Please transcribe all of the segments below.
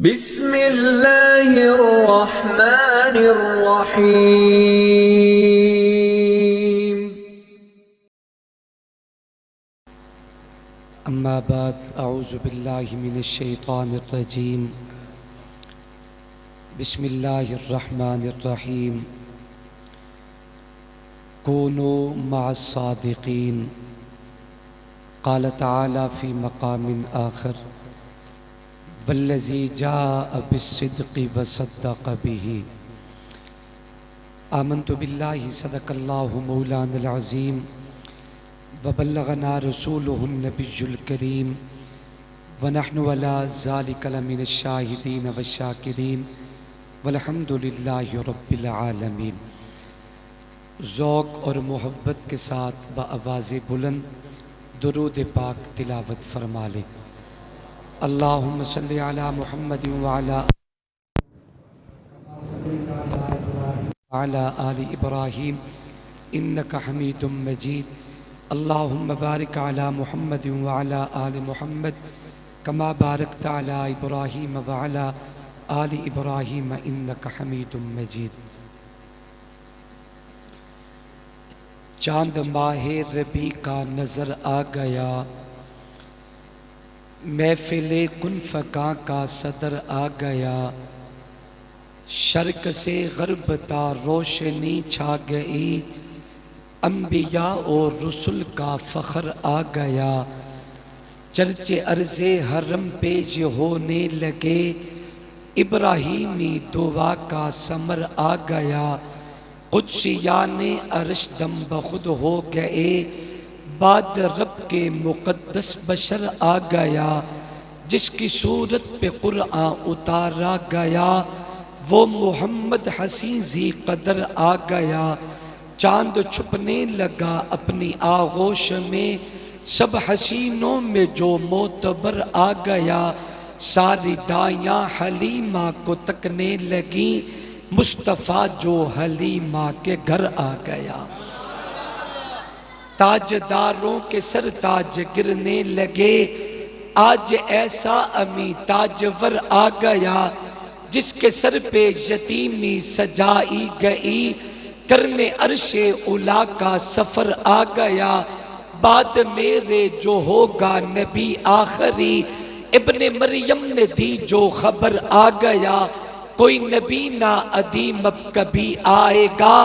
بسم اللہ الرحمن الرحیم۔ اما بعد، اعوذ باللہ من الشیطان الرجیم، بسم اللہ الرحمن الرحیم۔ کونوا مع الصادقین، قال تعالی فی مقام آخر، والذی جاء بالصدق وصدق به۔ آمنت باللہ، صدق اللہ مولانا العظیم، وبلغنا رسولہ النبی الکریم، ونحن علی ذلک لمن الشاہدین والشاکرین، والحمد للہ رب العالمین۔ ذوق اور محبت کے ساتھ بآواز بلند درود پاک تلاوت فرما لیں۔ اللہم صلی علی محمد وعلی آل ابراہیم انک حمید مجید۔ اللہم بارک علی محمد وعلی آل محمد کما بارکت علی ابراہیم وعلی آل ابراہیم انک حمید مجید۔ چاند ماہ ربیع کا نظر آ گیا، محفل کن فکاں کا صدر آ گیا، شرق سے غرب تا روشنی چھا گئی، انبیاء اور رسل کا فخر آ گیا، چرچے عرض حرم پہ یہ ہونے لگے، ابراہیمی دعا کا ثمر آ گیا، قدسیان عرش دم بخود ہو گئے، بعد رب کے مقدس بشر آ گیا، جس کی صورت پہ قرآن اتارا گیا، وہ محمد حسین ذی قدر آ گیا، چاند چھپنے لگا اپنی آغوش میں، سب حسینوں میں جو معتبر آ گیا، ساری دایاں حلیمہ کو تکنے لگیں، مصطفیٰ جو حلیمہ کے گھر آ گیا، تاجداروں کے سر تاج گرنے لگے، آج ایسا امی تاجور آ گیا، جس کے سر پہ یتیمی سجائی گئی، کرنے عرش اولا کا سفر آ گیا، بعد میرے جو ہوگا نبی آخری، ابن مریم نے دی جو خبر آ گیا، کوئی نبی نہ ادیم اب کبھی آئے گا،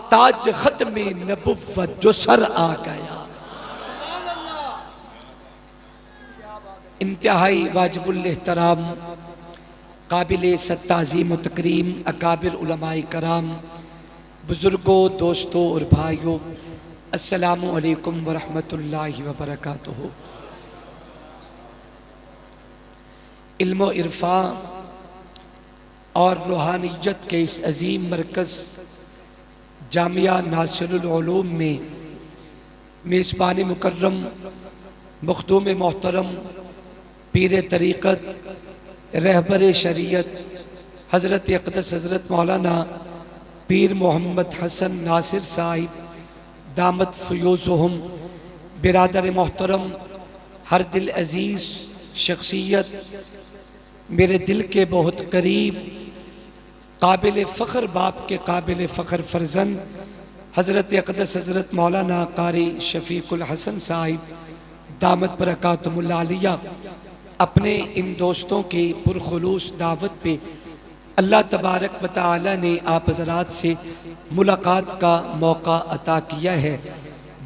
تاج ختم نبوت جو سر آ گیا۔ انتہائی واجب الاحترام، قابل تعظیم و تکریم اکابر علماء کرام، بزرگوں، دوستوں اور بھائیوں، السلام علیکم ورحمۃ اللہ وبرکاتہ۔ علم و عرفاں اور روحانیت کے اس عظیم مرکز جامعہ ناصر العلوم میں میزبان مکرم، مخدوم محترم، پیر طریقت، رہبر شریعت حضرت اقدس حضرت مولانا پیر محمد حسن ناصر صاحب دامت فیوزہم، برادر محترم، ہر دل عزیز شخصیت، میرے دل کے بہت قریب، قابل فخر باپ کے قابل فخر فرزند حضرت اقدس حضرت مولانا قاری شفیق الحسن صاحب دامت برکاتہم العالیہ، اپنے ان دوستوں کی پرخلوص دعوت پہ اللہ تبارک و تعالی نے آپ حضرات سے ملاقات کا موقع عطا کیا ہے۔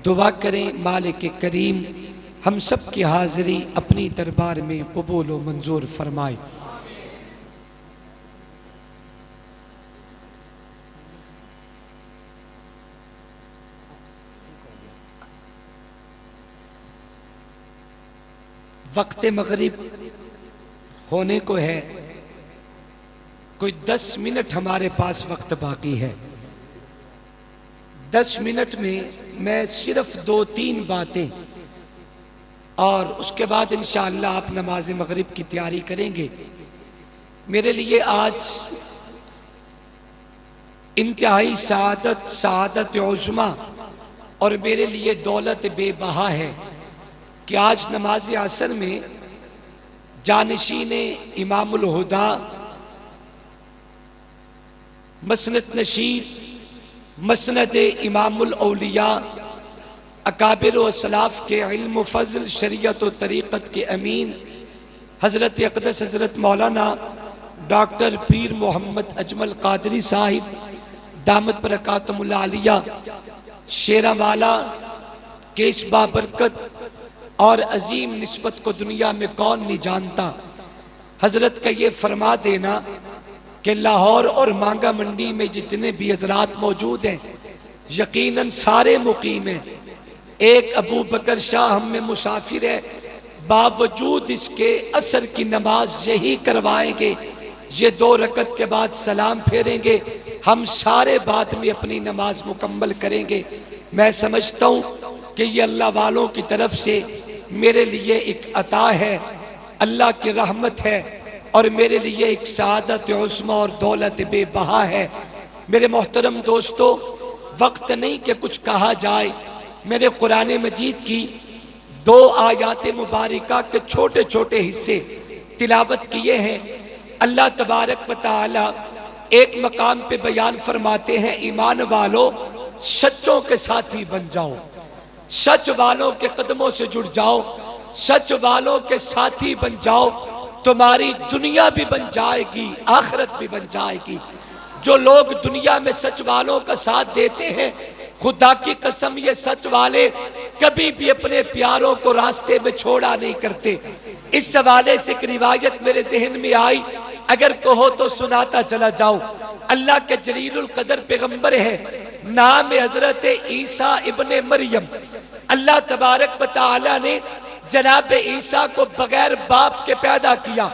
دعا کریں مالک کریم ہم سب کی حاضری اپنی دربار میں قبول و منظور فرمائے۔ وقت مغرب ہونے کو ہے، کوئی 10 منٹ ہمارے پاس وقت باقی ہے۔ 10 منٹ میں میں صرف 2-3 باتیں، اور اس کے بعد انشاءاللہ آپ نماز مغرب کی تیاری کریں گے۔ میرے لیے آج انتہائی سعادت عظمی اور میرے لیے دولت بے بہا ہے کہ آج نماز عصر میں جانشین امام الہدا، مسند نشید مسند امام الاولیاء، اکابر و اسلاف کے علم و فضل، شریعت و طریقت کے امین، حضرت اقدس حضرت مولانا ڈاکٹر پیر محمد اجمل قادری صاحب دامت برکاتہم العالیہ شیرہ والا کے اس بابرکت اور عظیم نسبت کو دنیا میں کون نہیں جانتا۔ حضرت کا یہ فرما دینا کہ لاہور اور مانگا منڈی میں جتنے بھی حضرات موجود ہیں یقیناً سارے مقیم ہیں۔ ایک ابو بکر شاہ ہم میں مسافر ہے، باوجود اس کے عصر کی نماز یہی کروائیں گے، یہ 2 رکعت کے بعد سلام پھیریں گے، ہم سارے بعد میں اپنی نماز مکمل کریں گے۔ میں سمجھتا ہوں کہ یہ اللہ والوں کی طرف سے میرے لیے ایک عطا ہے، اللہ کی رحمت ہے، اور میرے لیے ایک سعادت عظمی اور دولت بے بہا ہے۔ میرے محترم دوستو، وقت نہیں کہ کچھ کہا جائے، میرے قرآن مجید کی 2 آیات مبارکہ کے چھوٹے چھوٹے حصے تلاوت کیے ہیں۔ اللہ تبارک و تعالی ایک مقام پہ بیان فرماتے ہیں، ایمان والو سچوں کے ساتھی بن جاؤ، سچ والوں کے قدموں سے جڑ جاؤ، سچ والوں کے ساتھی بن جاؤ، تمہاری دنیا بھی بن جائے گی، آخرت بھی بن جائے گی۔ جو لوگ دنیا میں سچ والوں کا ساتھ دیتے ہیں، خدا کی قسم یہ سچ والے کبھی بھی اپنے پیاروں کو راستے میں چھوڑا نہیں کرتے۔ اس حوالے سے ایک روایت میرے ذہن میں آئی، اگر کہو تو سناتا چلا جاؤں۔ اللہ کے جلیل القدر پیغمبر ہے، نام حضرت عیسیٰ ابن مریم۔ اللہ تبارک و تعالی نے جناب عیسیٰ کو بغیر باپ کے پیدا کیا۔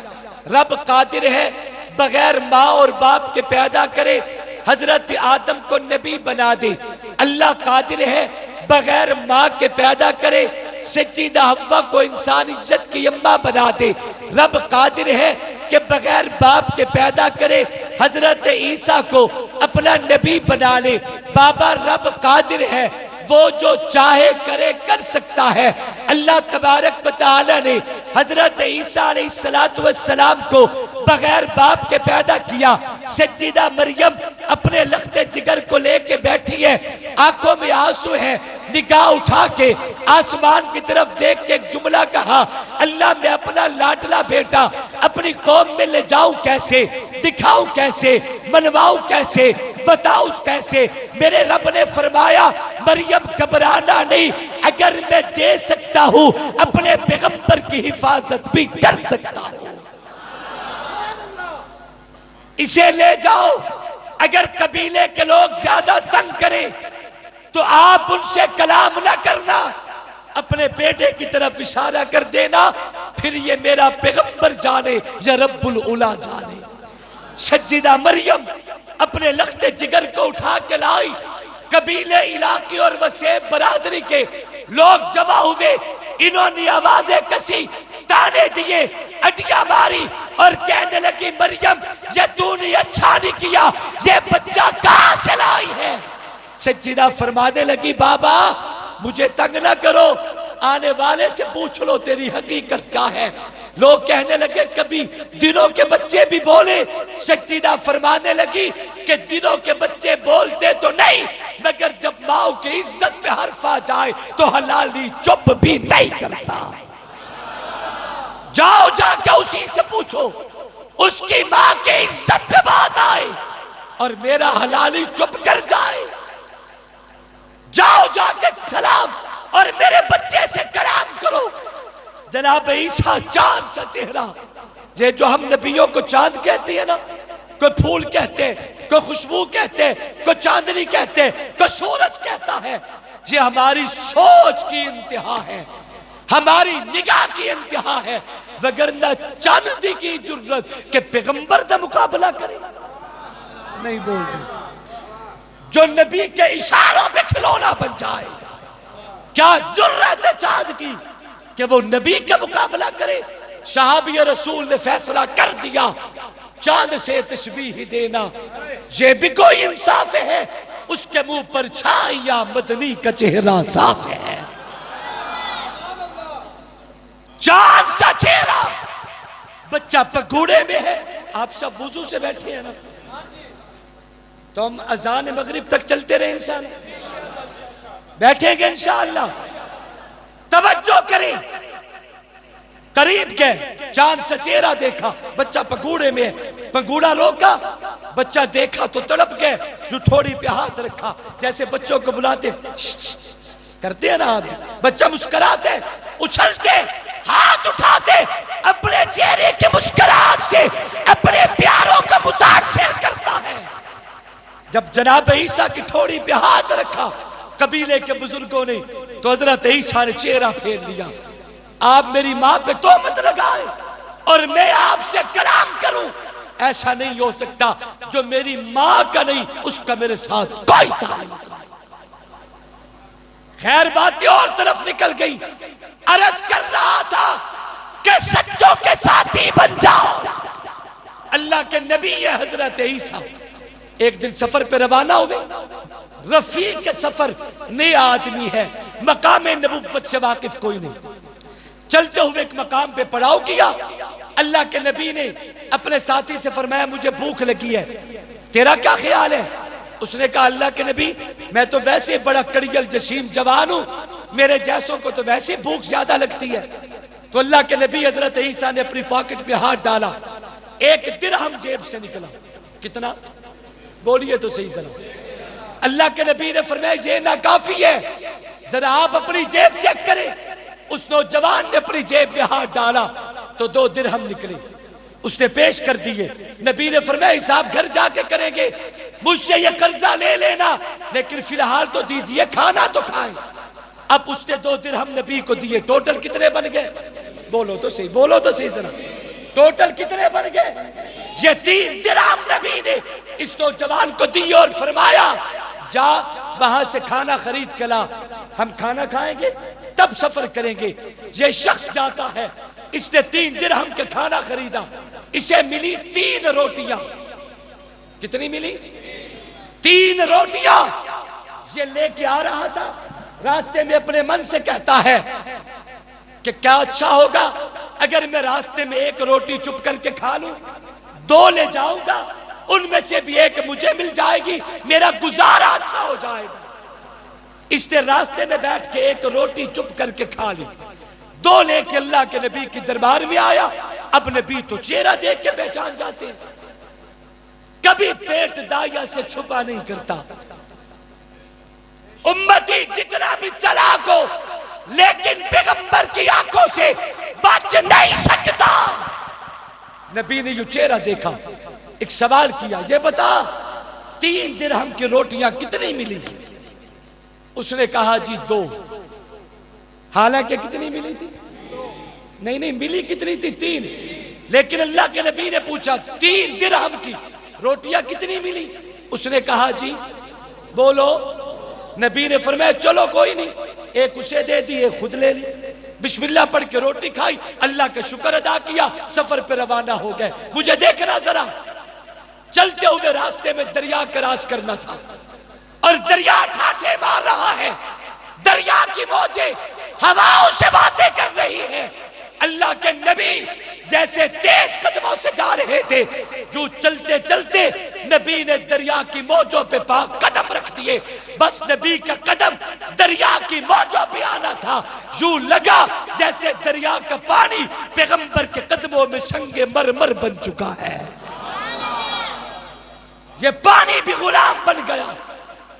رب قادر ہے بغیر ماں اور باپ کے پیدا کرے، حضرت آدم کو نبی بنا دے۔ اللہ قادر ہے بغیر ماں کے پیدا کرے، سیدہ حوا کو انسانیت کی اماں بنا دے۔ رب قادر ہے کہ بغیر باپ کے پیدا کرے، حضرت عیسیٰ کو اپنا نبی بنا لے۔ بابا رب قادر ہے، وہ جو چاہے کرے کر سکتا ہے۔ اللہ تبارک و تعالی نے حضرت عیسیٰ علیہ السلام کو بغیر باپ کے پیدا کیا۔ سیدہ مریم اپنے لخت جگر کو لے کے بیٹھی ہے، آنکھوں میں آنسو ہے، نگاہ اٹھا کے آسمان کی طرف دیکھ کے ایک جملہ کہا، اللہ میں اپنا لاڈلا بیٹا اپنی قوم میں لے جاؤں کیسے، دکھاؤں کیسے، منواؤں کیسے، بتاؤں کیسے؟ میرے رب نے فرمایا مریم گھبرانا نہیں، اگر میں دے سکتا ہوں اپنے پیغمبر کی حفاظت بھی کر سکتا ہوں۔ اسے لے جاؤ، اگر قبیلے کے لوگ زیادہ تنگ کریں تو آپ ان سے کلام نہ کرنا، اپنے بیٹے کی طرف اشارہ کر دینا، پھر یہ میرا پیغمبر جانے یا رب العلا جانے۔ سیدہ مریم اپنے لخت جگر کو اٹھا کے لائی، قبیلے، علاقے اور وسیع برادری کے لوگ جمع ہوئے، انہوں نے آوازیں کسی، تانے دیے، اٹیاں ماری اور کہنے لگی مریم یہ تو نے اچھا نہیں کیا، یہ بچہ کہاں سے لائی ہے؟ سجدہ فرمانے لگی بابا مجھے تنگ نہ کرو، آنے والے سے پوچھ لو تیری حقیقت کیا ہے۔ لوگ کہنے لگے کبھی دنوں کے بچے بھی بولے، سجدہ فرمانے لگی کہ دنوں کے بچے بولتے تو نہیں، مگر جب ماں کی عزت پہ حرف آ جائے تو حلالی چپ بھی نہیں کرتا۔ جاؤ جا کے اسی سے پوچھو، اس کی ماں کے عزت پہ بات آئے اور میرا حلالی چپ کر جائے۔ جاؤ جا کے سلام اور میرے بچے سے کلام کرو۔ جناب عیسیٰ چاند سا چہرہ، یہ جو ہم نبیوں کو چاند کہتے ہیں نا، کوئی پھول کہتے، کوئی خوشبو کہتے، کوئی چاندنی کہتے، کوئی سورج کہتا ہے، یہ ہماری سوچ کی انتہا ہے، ہماری نگاہ کی انتہا ہے، وگرنہ چاندی کی جرت کہ پیغمبر دا مقابلہ کرے نہیں بول رہے، جو نبی کے اشاروں پہ کھلونا بن جائے۔ کیا جرت ہے چاند کی کہ وہ نبی کا مقابلہ کرے؟ صحابی رسول نے فیصلہ کر دیا چاند سے تشبیہ دینا یہ بھی کوئی انصاف ہے، اس کے منہ پر چھایا مدنی کا چہرہ صاف ہے۔ چاند سا چہرہ بچہ پگوڑے میں ہے، آپ سب وضو سے بیٹھے ہیں نا، تو ہم اذان مغرب تک چلتے رہے انشاءاللہ، بیٹھیں گے انشاءاللہ۔ توجہ کریں، قریب گئے، چاند سے چہرہ دیکھا، بچہ پگوڑے میں ہے، پگوڑا روکا، بچہ دیکھا تو تڑپ گئے، جو ٹھوڑی پہ ہاتھ رکھا، جیسے بچوں کو بلاتے کرتے ہیں نا آپ، بچہ مسکراتے اچھلتے ہاتھ اٹھاتے، اپنے چہرے کے مسکراہٹ سے اپنے پیاروں کو متاثر کرتا ہے۔ جب جناب عیسیٰ کی ٹھوڑی پہ ہاتھ رکھا قبیلے کے بزرگوں نے، تو حضرت عیسیٰ نے چہرہ پھیر لیا۔ آپ میری ماں پہ تہمت لگائے اور میں آپ سے کلام کروں، ایسا نہیں ہو سکتا، جو میری ماں کا نہیں اس کا میرے ساتھ کوئی تعلق نہیں۔ خیر باتیں اور طرف نکل گئی، عرض کر رہا تھا کہ سچوں کے ساتھی بن جاؤ۔ اللہ کے نبی ہے حضرت عیسیٰ، ایک دن سفر پہ روانہ ہوئے، رفیق کے سفر، نیا آدمی ہے، مقام نبوت سے واقف کوئی نہیں، چلتے ہوئے ایک مقام پہ پڑاؤ کیا۔ اللہ کے نبی نے اپنے ساتھی سے فرمایا مجھے بھوک لگی ہے، تیرا کیا خیال ہے؟ اس نے کہا اللہ کے نبی میں تو ویسے بڑا کڑیل جسیم جوان ہوں، میرے جیسوں کو تو ویسے بھوک زیادہ لگتی ہے۔ تو اللہ کے نبی حضرت عیسیٰ نے اپنی پاکٹ پہ ہاتھ ڈالا، ایک درہم جیب سے نکلا۔ کتنا؟ بولیے تو صحیح ذرا۔ اللہ کے نبی نے فرمایا یہ ناکافی ہے، ذرا آپ اپنی جیب چیک کریں۔ اس نوجوان نے اپنی جیب میں ہاتھ ڈالا تو 2 درہم نکلے، اس نے پیش کر دیے۔ نبی نے فرمایا حساب گھر جا کے کریں گے، مجھ سے یہ قرضہ لے لینا، لیکن فی الحال تو دیجئے، کھانا تو کھائیں۔ اب اس نے 2 درہم نبی کو دیے، ٹوٹل کتنے بن گئے؟ بولو تو صحیح، بولو تو صحیح ذرا، ٹوٹل کتنے بن گئے؟ یہ 3 درہم نبی نے اس نوجوان کو دیے اور فرمایا جا وہاں سے کھانا خرید کے لا، ہم کھانا کھائیں گے تب سفر کریں گے۔ یہ شخص جاتا ہے، اس نے 3 درہم کے کھانا خریدا، اسے ملی 3 روٹیاں۔ کتنی ملی؟ 3 روٹیاں۔ یہ لے کے آ رہا تھا، راستے میں اپنے من سے کہتا ہے کہ کیا اچھا ہوگا اگر میں راستے میں 1 روٹی چپ کر کے کھا لوں، 2 لے جاؤں گا، ان میں سے بھی 1 مجھے مل جائے گی، میرا گزارا اچھا ہو جائے گا۔ اس نے راستے میں بیٹھ کے 1 روٹی چپ کر کے کھا لی، 2 لے کے اللہ کے نبی کی دربار میں آیا۔ اب نبی تو چہرہ دیکھ کے پہچان جاتے ہیں، کبھی پیٹ دایا سے چھپا نہیں کرتا۔ امتی جتنا بھی چلاک ہو لیکن پیغمبر کی آنکھوں سے بچ نہیں سکتا۔ نبی نے یہ چہرہ دیکھا، ایک سوال کیا، یہ بتا 3 درہم کی روٹیاں کتنی ملی؟ اس نے کہا جی 2۔ حالانکہ کتنی ملی تھی؟ نہیں ملی کتنی تھی؟ 3۔ لیکن اللہ کے نبی نے پوچھا 3 درہم کی روٹیاں کتنی ملی؟ اس نے کہا جی بولو۔ نبی نے فرمایا چلو کوئی نہیں، 1 اسے دے دی، 1 خود لے لی۔ بسم اللہ پڑھ کے روٹی کھائی، اللہ کا شکر ادا کیا، سفر پہ روانہ ہو گئے۔ مجھے دیکھنا ذرا، چلتے ہوئے راستے میں دریا کراس کرنا تھا اور دریا ٹھاٹھے مار رہا ہے، دریا کی موجیں ہواؤں سے باتیں کر رہی ہیں۔ اللہ کے نبی جیسے تیز قدموں سے جا رہے تھے، جو چلتے چلتے نبی نے دریا کی موجوں پہ پاک قدم رکھ دیے، بس نبی کا قدم دریا کی موجوں پہ آنا تھا، یوں لگا جیسے دریا کا پانی پیغمبر کے قدموں میں سنگ مرمر بن چکا ہے۔ یہ پانی بھی غلام بن گیا۔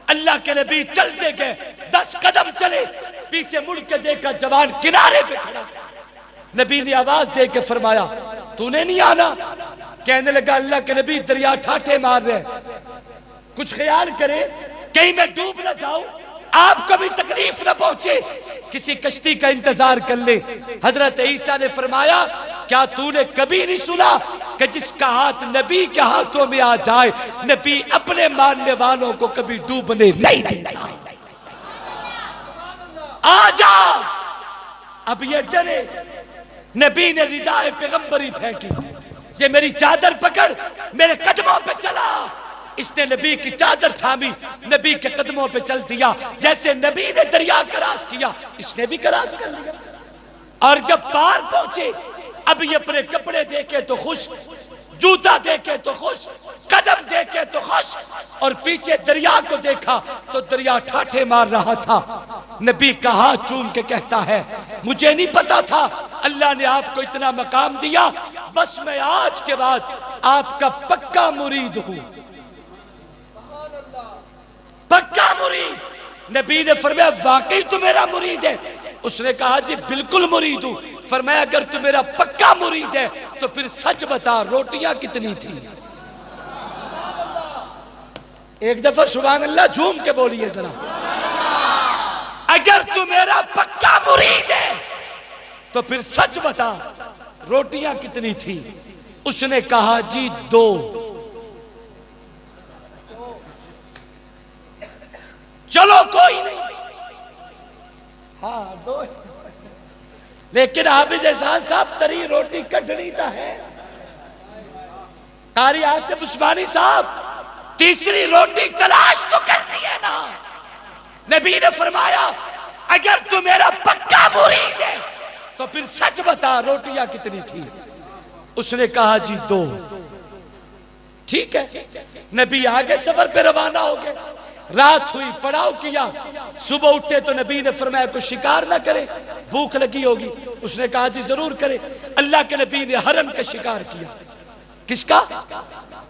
اللہ کے نبی چلتے گئے، 10 قدم چلے، پیچھے مڑ کے دیکھا جوان کنارے پہ کھڑا تھا۔ نبی نے آواز دے کے فرمایا تو نے نہیں آنا؟ کہنے لگا اللہ کے نبی دریا ٹھاٹھے مار رہے، کچھ خیال کرے کہیں میں ڈوب نہ جاؤں، آپ کو بھی تکلیف نہ پہنچے، کسی کشتی کا انتظار کر لے۔ حضرت عیسیٰ نے فرمایا کیا تو نے کبھی نہیں سنا کہ جس کا ہاتھ نبی کے ہاتھوں میں آ جائے نبی اپنے ماننے والوں کو کبھی ڈوبنے نہیں دیتا؟ آ جا۔ اب یہ ڈرے، نبی نے ردائے پیغمبری پھینکی، یہ میری چادر پکڑ، میرے قدموں پہ چلا۔ اس نے نبی کی چادر تھامی، نبی کے قدموں پہ چل دیا، جیسے نبی نے دریا کراس کیا اس نے بھی کراس کر لیا۔ اور جب پار پہنچے اب یہ اپنے کپڑے دیکھے تو خوش، جوتا دیکھے تو خوش، قدم دیکھے تو خوش، اور پیچھے دریا کو دیکھا تو دریا ٹھاٹھے مار رہا تھا۔ نبی کا ہاتھ چوم کے کہتا ہے مجھے نہیں پتا تھا اللہ نے آپ کو اتنا مقام دیا، بس میں آج کے بعد آپ کا پکا مرید ہوں، پکا مرید۔ نبی نے فرمایا واقعی تو میرا مرید ہے؟ اس نے کہا جی بالکل مرید ہوں۔ فرمایا اگر تو میرا پکا مرید ہے تو پھر سچ بتا روٹیاں کتنی تھی؟ ایک دفعہ سبحان اللہ جھوم کے بولیے ذرا، اگر تو میرا پکا مرید ہے تو پھر سچ بتا روٹیاں کتنی تھی؟ اس نے کہا جی 2۔ چلو کوئی نہیں، ہاں 2، لیکن عابد احسان صاحب تری روٹی کٹنی تا ہے۔ قاری آصف عثمانی صاحب تیسری روٹی تلاش تو کرنی ہے نا۔ نبی نے فرمایا اگر تو میرا پکا مرید ہے تو پھر سچ بتا روٹیاں کتنی تھی؟ اس نے کہا جی 2۔ ٹھیک ہے، نبی آگے سفر پہ روانہ ہو گئے، رات ہوئی پڑاؤ کیا، صبح اٹھے تو نبی نے فرمایا کوئی شکار نہ کرے، بھوک لگی ہوگی۔ اس نے کہا جی ضرور کرے۔ اللہ کے نبی نے ہرن کا شکار کیا۔ کس کا؟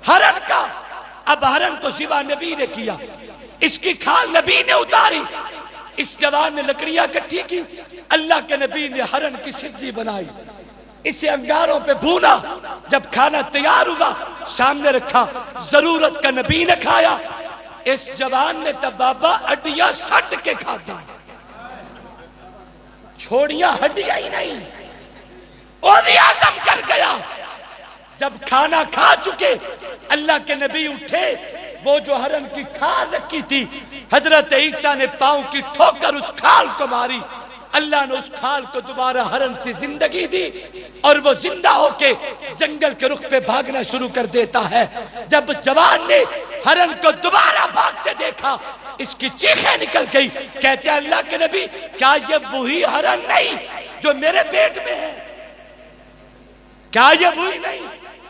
ہرن کا۔ اب ہرن کو ذبح نبی نے کیا، اس کی کھال نبی نے اتاری، اس جوان نے لکڑیاں کٹھی کی، اللہ کے نبی نے ہرن کی سبزی بنائی، اسے انگاروں پہ بھونا، جب کھانا تیار ہوا سامنے رکھا، ضرورت کا نبی نے کھایا۔ اس جوان نے تب بابا ہڈیاں سٹ کے کھاتا، چھوڑیاں ہڈیاں ہی نہیں، اور بھی عزم کر گیا۔ جب کھانا کھا چکے اللہ کے نبی اٹھے، وہ جو ہرن کی کھال رکھی تھی حضرت عیسیٰ نے پاؤں کی ٹھوکر اس کھال کو ماری، اللہ نے اس کھال کو دوبارہ ہرن سے زندگی دی، اور وہ زندہ ہو کے جنگل کے رخ پہ بھاگنا شروع کر دیتا ہے۔ جب جوان نے ہرن کو دوبارہ بھاگتے دیکھا اس کی چیخیں نکل گئی، کہتے ہیں اللہ کے نبی کیا یہ وہی ہرن نہیں جو میرے پیٹ میں ہے؟ کیا یہ وہی نہیں؟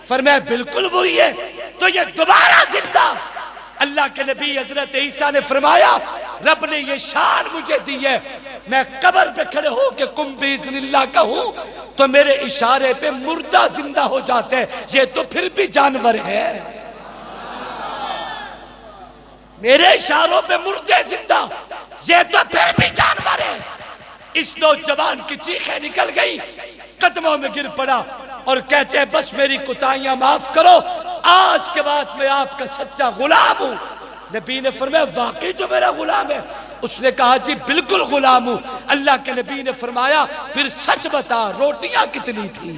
فرمایا بالکل وہی ہے۔ تو یہ دوبارہ زندہ۔ اللہ کے نبی حضرت عیسیٰ نے فرمایا رب نے یہ شان مجھے دی ہے، میں قبر پہ کھڑے ہو کے قم بِإِذْنِ اللَّهِ کہوں تو میرے اشارے پہ مردہ زندہ ہو جاتے ہیں، یہ تو پھر بھی جانور ہے، میرے اشاروں پہ مردے زندہ، یہ تو پھر بھی جانور ہے۔ اس نوجوان کی چیخیں نکل گئی، قدموں میں گر پڑا اور کہتے ہیں بس میری کوتاہیاں معاف کرو، آج کے بعد میں آپ کا سچا غلام ہوں۔ نبی نے فرمایا واقعی تو میرا غلام ہے؟ اس نے کہا جی بالکل غلام ہوں۔ اللہ کے نبی نے فرمایا پھر سچ بتا روٹیاں کتنی تھی؟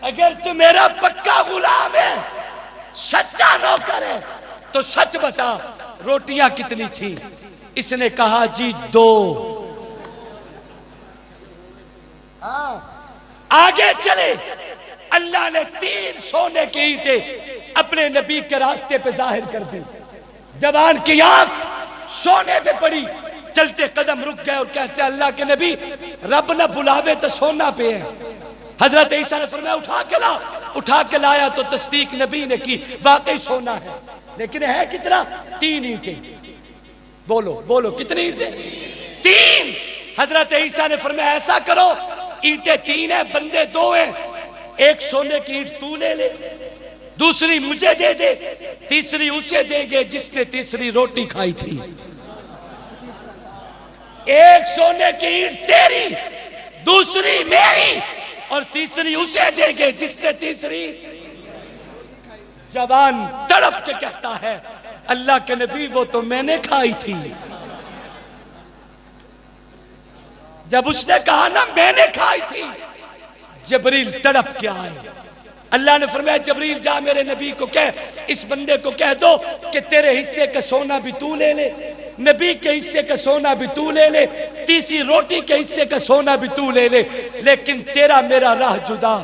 اگر تو میرا پکا غلام ہے، سچا نوکر ہے، تو سچ بتا روٹیاں کتنی تھی؟ اس نے کہا جی 2۔ آگے چلے، اللہ نے 3 سونے کی اینٹیں اپنے نبی کے راستے پہ ظاہر کر دی۔ جوان کی آنکھ سونے پہ پڑی، چلتے قدم رک گئے اور کہتے ہیں اللہ کے نبی رب نہ بلاوے تو سونا پہ ہے۔ حضرت عیسیٰ نے فرمایا اٹھا کے لا، اٹھا کے لایا تو تصدیق نبی نے کی، واقعی سونا ہے، لیکن ہے کتنا؟ 3 اینٹیں۔ بولو بولو کتنی اینٹیں؟ 3۔ حضرت عیسیٰ نے فرمایا ایسا کرو اینٹیں 3 ہیں، بندے 2 ہیں، ایک سونے کی اینٹ تو لے لے، دوسری مجھے دے دے، تیسری اسے دیں گے جس نے تیسری روٹی کھائی تھی۔ ایک سونے کی اینٹ تیری، دوسری میری، اور تیسری اسے دیں گے جس نے تیسری۔ جوان تڑپ کے کہتا ہے اللہ کے نبی وہ تو میں نے کھائی تھی۔ جب اس نے کہا نا میں نے کھائی تھی، جبریل تڑپ کے آئے۔ اللہ نے فرمایا جبریل جا میرے نبی کو کہہ، اس بندے کو کہہ دو کہ تیرے حصے کا سونا بھی تو لے لے، نبی کے حصے کا سونا بھی تو لے لے، تیسری روٹی کے حصے کا سونا بھی تو لے لے، لیکن تیرا میرا راہ جدا،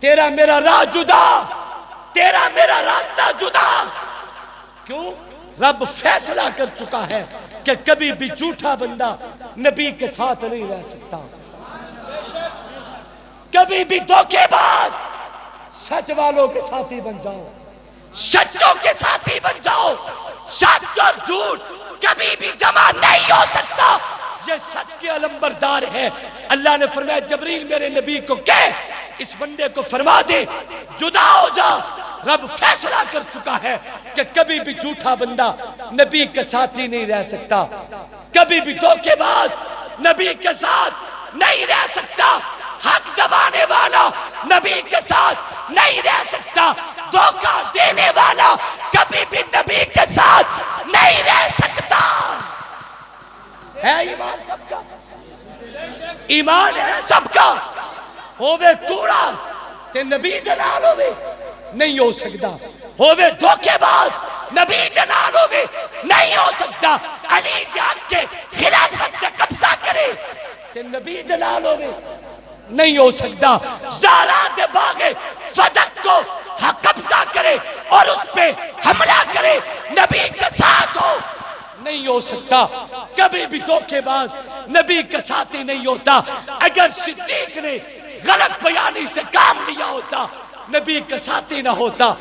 تیرا میرا راہ جدا، تیرا میرا راستہ جدا۔ کیوں؟ رب فیصلہ کر چکا ہے کہ کبھی بھی جھوٹا بندہ نبی کے ساتھ نہیں رہ سکتا۔ کبھی بھی دھوکے باز سچ والوں کے ساتھی بن جاؤ، سچوں کے ساتھی بن جاؤ. سچ اور جھوٹ کبھی بھی جمع نہیں ہو سکتا، یہ سچ کے علمبردار ہے. اللہ نے فرمایا جبریل میرے نبی کو کہے اس بندے کو فرما دے جدا ہو جا. رب فیصلہ کر چکا ہے کہ کبھی بھی جھوٹا بندہ نبی کے ساتھی نہیں رہ سکتا، کبھی بھی دھوکے باز نبی کے ساتھ نہیں رہ سکتا، حق دبانے والا نبی کے ساتھ نہیں رہ سکتا، دھوکہ دینے والا کبھی بھی نبی کے ساتھ نہیں رہ سکتا. ہے ایمان سب کا، ایمان ہے سب کا. ہووے کوڑا تے نبی دے نال ہووے نہیں ہو سکتا، ہووے دھوکے باز نبی دے نال ہووے نہیں ہو سکتا. علی دے حق کے خلافت تے قبضہ کرے تے نبی دے نال ہووے نہیں ہو سکتا. زہرا دے باغ فدق کو قبضہ کرے اور اس پہ حملہ کرے نبی کے ساتھ ہو نہیں ہو سکتا. کبھی بھی دھوکے باز نبی کے ساتھی نہیں ہوتا. اگر صدیق نے غلط بیانی سے کام لیا ہوتا نبی کے ساتھی نہ ہوتا،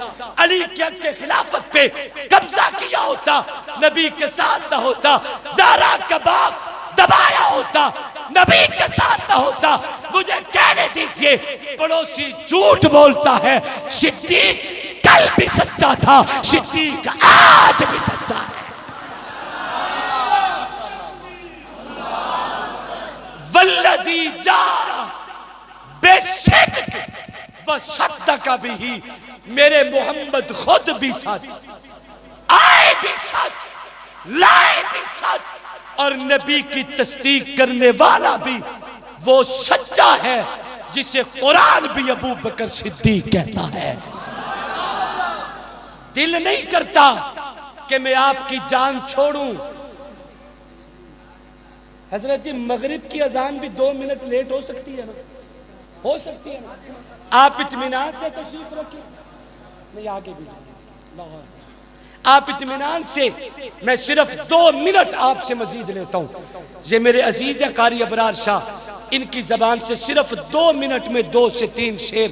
علی کے حق کے خلافت پہ قبضہ کیا ہوتا نبی کے ساتھ نہ ہوتا، زہرا کا باغ دبایا ہوتا نبی کے ساتھ نہ ہوتا. مجھے کہنے دیجئے پڑوسی جھوٹ بولتا ہے، صدیق کل بھی سچا تھا، صدیق آج بھی سچا ہے. والذی جاء بصدق وصدق بہ، میرے محمد خود بھی سچ، آئے بھی سچ، لائے بھی سچ، اور نبی کی تصدیق کرنے والا بھی وہ سچا ہے جسے قرآن بھی ابو بکر صدیق کہتا ہے. دل نہیں کرتا کہ میں آپ کی جان چھوڑوں. حضرت جی مغرب کی اذان بھی 2 منٹ لیٹ ہو سکتی ہے نا، ہو سکتی ہے نا. آپ اطمینان سے تشریف رکھیں، نہیں آگے بھی جائیں. آپ اطمینان سے، میں صرف 2 منٹ آپ سے مزید لیتا ہوں. یہ میرے عزیز قاری ابرار شاہ، ان کی زبان سے صرف 2 منٹ میں 2 سے 3 شعر